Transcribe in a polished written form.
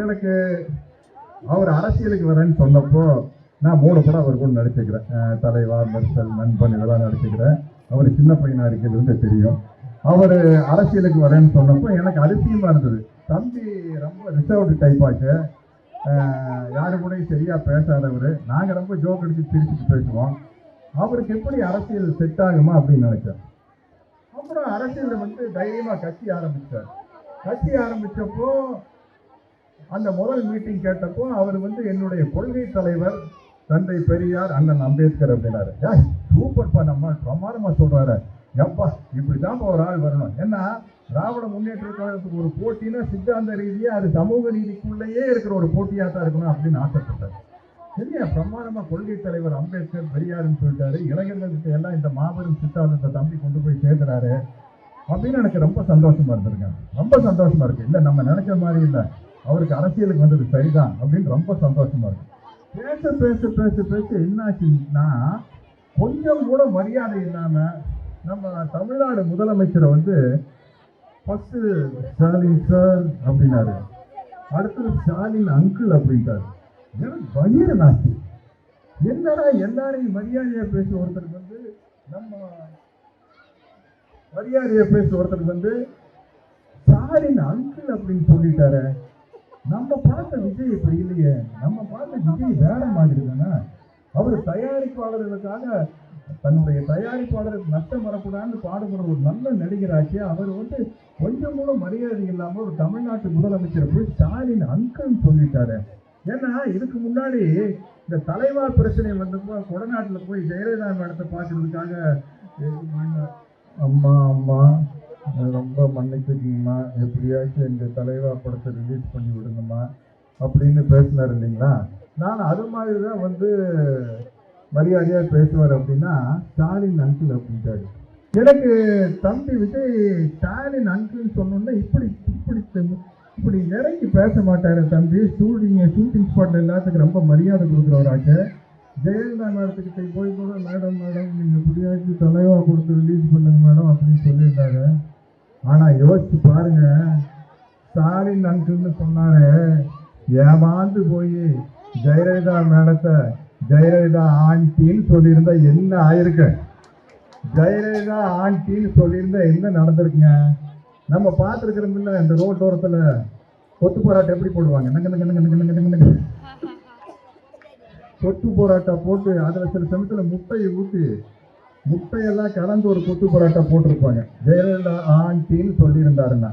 எனக்கு அவர் அரசியலுக்கு வரேன்னு சொன்னப்போ நான் 3 படம் அவர் கூட நடிச்சுக்கிறேன். தலைவா, மெர்சல், நண்பன் இதெல்லாம் நடிச்சுக்கிறேன். அவர் சின்ன பையனா இருக்கிறது தெரியும். அவர் அரசியலுக்கு வரேன்னு சொன்னப்போ எனக்கு அதிசயமா இருந்தது. தம்பி ரொம்ப ரிசர்வ்டு டைப் ஆச்சு, யாரு கூடயும் சரியா பேசாதவர். நாங்கள் ரொம்ப ஜோக் அடிச்சு சிரிச்சுட்டு பேசுவோம். அவருக்கு எப்படி அரசியல் செட் ஆகுமா அப்படின்னு நினைச்சேன். அப்புறம் அரசியலில் தைரியமாக கட்சி ஆரம்பித்தார். கட்சி ஆரம்பித்தப்போ அந்த முதல் மீட்டிங் கேட்டப்போ அவர் என்னுடைய கொள்கை தலைவர் தந்தை பெரியார், அண்ணன் அம்பேத்கர் அப்படின்னாரு. சூப்பர்ப்பா, நம்ம பிரமாதமாக சொல்கிறாரு. எப்பா இப்படிதான் ஒரு ஆள் வரணும். ஏன்னா திராவிட முன்னேற்ற கழகத்துக்கு ஒரு போட்டினா சித்தாந்த ரீதியாக அது சமூக நீதிக்குள்ளேயே இருக்கிற ஒரு போட்டியாக தான் இருக்கணும் அப்படின்னு ஆசைப்பட்டார். சரியா, பிரமாதமாக கொள்கை தலைவர் அம்பேத்கர் பெரியாருன்னு சொல்லிட்டாரு. இளைஞர்களுக்கு எல்லாம் இந்த மாபெரும் சித்தாந்தத்தை தம்பி கொண்டு போய் சேர்க்கிறாரு அப்படின்னு எனக்கு ரொம்ப சந்தோஷமா இருந்திருக்கேன். ரொம்ப சந்தோஷமா இருக்கு. இல்லை நம்ம நினைச்ச மாதிரி இல்லை, அவருக்கு அரசியலுக்கு வந்தது சரிதான் அப்படின்னு ரொம்ப சந்தோஷமா இருக்கு. பேச பேச பேச பேச என்னாச்சுன்னா கொஞ்சம் கூட மரியாதை இல்லாம நம்ம தமிழ்நாடு முதலமைச்சரை ஃபர்ஸ்ட் ஸ்டாலின் சார் அப்படின்னாரு, அடுத்தது ஸ்டாலின் அங்கிள் அப்படின்ட்டாரு. எனக்கு வயிறு நாச்சு. என்னடா எல்லாரையும் மரியாதையா பேச ஒருத்தருக்கு நம்ம மரியாதையா பேச ஒருத்தருக்கு ஸ்டாலின் அங்கிள் அப்படின்னு சொல்லிட்டாரு. நம்ம பார்த்த விஜய் இப்படி இல்லையே, நம்ம பார்த்த விஜய் வேற மாதிரி தானே. அவர் தயாரிப்பாளர்களுக்காக தன்னுடைய தயாரிப்பாளருக்கு நஷ்டம் வரக்கூடாதுன்னு பாடுபடுற ஒரு நல்ல நடிகராச்சு. அவர் கொஞ்சம் கூட மரியாதை இல்லாமல் ஒரு தமிழ்நாட்டு முதலமைச்சர் போய் ஸ்டாலின் அங்கிள்னு சொல்லிட்டாரு. ஏன்னா இதுக்கு முன்னாடி இந்த தலைவா பிரச்சனை வந்தப்போ கொடநாட்டில் போய் ஜெயலலிதா மேடத்தை பார்க்கறதுக்காக அம்மா அம்மா ரொம்ப மன்னிச்சுக்கீங்கம்மா, எப்படியாச்சும் எங்கள் தலைவா படத்தை ரிலீஸ் பண்ணி விடுங்கம்மா அப்படின்னு பேசினார் இல்லைங்களா. நான் அது மாதிரி தான் மரியாதையாக பேசுவார். அப்படின்னா ஸ்டாலின் அங்கிள் அப்படின்ட்டாரு. எனக்கு தம்பி விஜய் ஸ்டாலின் அங்கிள்னு சொன்னோன்னா இப்படி இப்படி இப்படி நெருங்கி பேச மாட்டார் தம்பி. ஷூட்டிங் ஸ்பாட்டில் எல்லாத்துக்கும் ரொம்ப மரியாதை கொடுக்குறவராச்சு. ஜெயலலிதா மேடத்துக்கிட்ட போய் கூட மேடம் நீங்கள் எப்படியாச்சும் தலைவா கொடுத்து ரிலீஸ் பண்ணுங்க மேடம் அப்படின்னு சொல்லியிருந்தாரு. ஆனால் யோசிச்சு பாருங்க, ஸ்டாலின் அங்கிள்னு சொன்னாரு, ஏமாந்து போய் ஜெயலலிதா மேடத்தை ஜெயலலிதா ஆண்டின்னு சொல்லியிருந்தா என்ன ஆயிருக்கு? ஜெயலலிதா ஆண்டின்னு சொல்லியிருந்தா என்ன நடந்திருக்குங்க? நம்ம பார்த்துருக்கிறோம்ல, இந்த ரோட்டோரத்தில் கொத்து போராட்டம் எப்படி போடுவாங்க, கொத்து போராட்டா போட்டு அதில் சில சமயத்தில் முட்டையை ஊற்றி முட்டையெல்லாம் கலந்து ஒரு கொத்து போராட்டா போட்டிருப்பாங்க. ஜெயலலிதா ஆண்டின்னு சொல்லியிருந்தாருன்னா